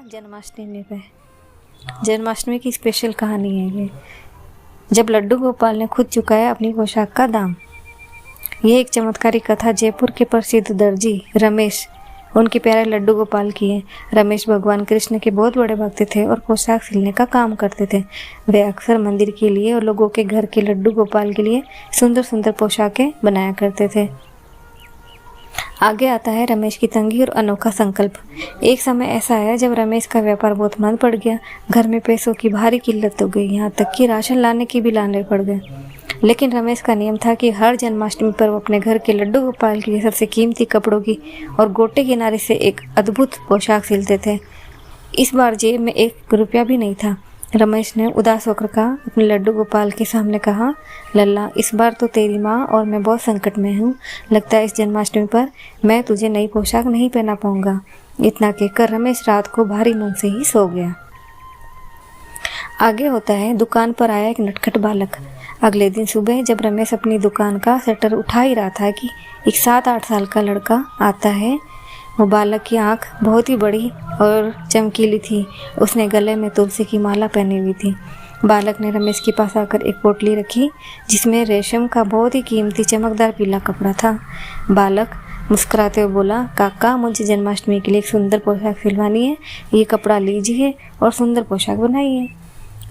कथा जन्माष्टमी पे। जन्माष्टमी की स्पेशल कहानी है ये। जब लड्डू गोपाल ने खुद चुकाया अपनी पोशाक का दाम। यह एक चमत्कारी कथा जयपुर के प्रसिद्ध दर्जी रमेश उनके प्यारे लड्डू गोपाल की है। रमेश भगवान कृष्ण के बहुत बड़े भक्त थे और पोशाक सिलने का काम करते थे। वे अक्सर मंदिर के लिए और लोगों के घर के लड्डू गोपाल के लिए सुंदर सुंदर पोशाकें बनाया करते थे। आगे आता है रमेश की तंगी और अनोखा संकल्प। एक समय ऐसा आया जब रमेश का व्यापार बहुत मंद पड़ गया। घर में पैसों की भारी किल्लत हो गई, यहाँ तक कि राशन लाने की भी लाने पड़ गए। लेकिन रमेश का नियम था कि हर जन्माष्टमी पर वो अपने घर के लड्डू गोपाल के लिए सबसे कीमती कपड़ों की और गोटे किनारे से एक अद्भुत पोशाक सिलते थे। इस बार जेब में 1 रुपया भी नहीं था। रमेश ने उदास होकर कहा, अपने लड्डू गोपाल के सामने कहा, लल्ला, इस बार तो तेरी माँ और मैं बहुत संकट में हूँ। लगता है इस जन्माष्टमी पर मैं तुझे नई पोशाक नहीं पहना पाऊंगा। इतना कहकर रमेश रात को भारी मन से ही सो गया। आगे होता है दुकान पर आया एक नटखट बालक। अगले दिन सुबह जब रमेश अपनी दुकान का शटर उठा ही रहा था कि एक 7-8 साल का लड़का आता है। वो बालक की आंख बहुत ही बड़ी और चमकीली थी। उसने गले में तुलसी की माला पहनी हुई थी। बालक ने रमेश के पास आकर एक पोटली रखी जिसमें रेशम का बहुत ही कीमती चमकदार पीला कपड़ा था। बालक मुस्कुराते हुए बोला, काका, मुझे जन्माष्टमी के लिए एक सुंदर पोशाक सिलवानी है। ये कपड़ा लीजिए और सुंदर पोशाक बनाइए।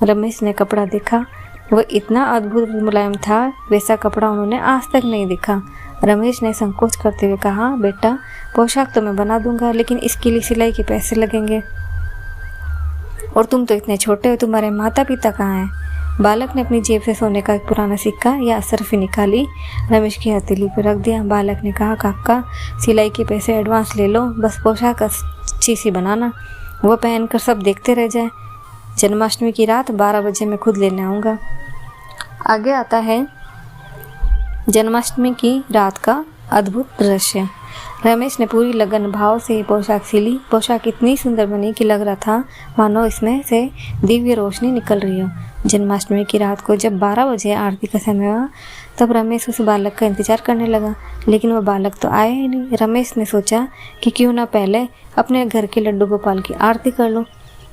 रमेश ने कपड़ा देखा। वह इतना अद्भुत मुलायम था, वैसा कपड़ा उन्होंने आज तक नहीं देखा। रमेश ने संकोच करते हुए कहा, बेटा, पोशाक तो मैं बना दूंगा, लेकिन इसके लिए सिलाई के पैसे लगेंगे और तुम तो इतने छोटे हो, तुम्हारे माता पिता कहाँ हैं? बालक ने अपनी जेब से सोने का एक पुराना सिक्का या असरफी निकाली, रमेश की हथेली पर रख दिया। बालक ने कहा, काका, सिलाई के पैसे एडवांस ले लो, बस पोशाक अच्छी सी बनाना, वो पहनकर सब देखते रह जाए। जन्माष्टमी की रात 12 बजे मैं खुद लेने आऊँगा। आगे आता है जन्माष्टमी की रात का अद्भुत दृश्य। रमेश ने पूरी लगन भाव से पोशाक सिली। पोशाक इतनी सुंदर बनी कि लग रहा था मानो इसमें से दिव्य रोशनी निकल रही हो। जन्माष्टमी की रात को जब 12 बजे आरती का समय हुआ तब रमेश उस बालक का इंतजार करने लगा, लेकिन वह बालक तो आया ही नहीं। रमेश ने सोचा कि क्यों ना पहले अपने घर के लड्डू गोपाल की आरती कर लो।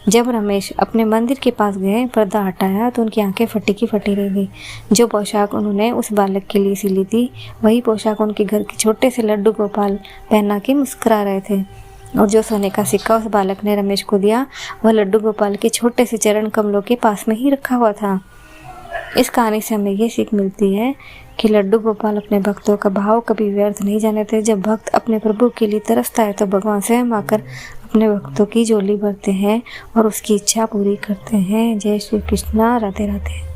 जब रमेश अपने मंदिर के पास गए, पर्दा हटाया तो उनकी आंखें फटी की फटी रह गई। जो पोशाक उन्होंने उस बालक के लिए सिली थी, वही पोशाक उनके घर के छोटे से लड्डू गोपाल पहना के मुस्कुरा रहे थे। और जो सोने का सिक्का उस बालक ने रमेश को दिया, वह लड्डू गोपाल के छोटे से चरण कमलों के पास में ही रखा हुआ था। इस कहानी से हमें ये सीख मिलती है कि लड्डू गोपाल अपने भक्तों का भाव कभी व्यर्थ नहीं जाने थे। जब भक्त अपने प्रभु के लिए तरसता है तो भगवान स्वयं आकर अपने भक्तों की झोली भरते हैं और उसकी इच्छा पूरी करते हैं। जय श्री कृष्णा। राधे राधे।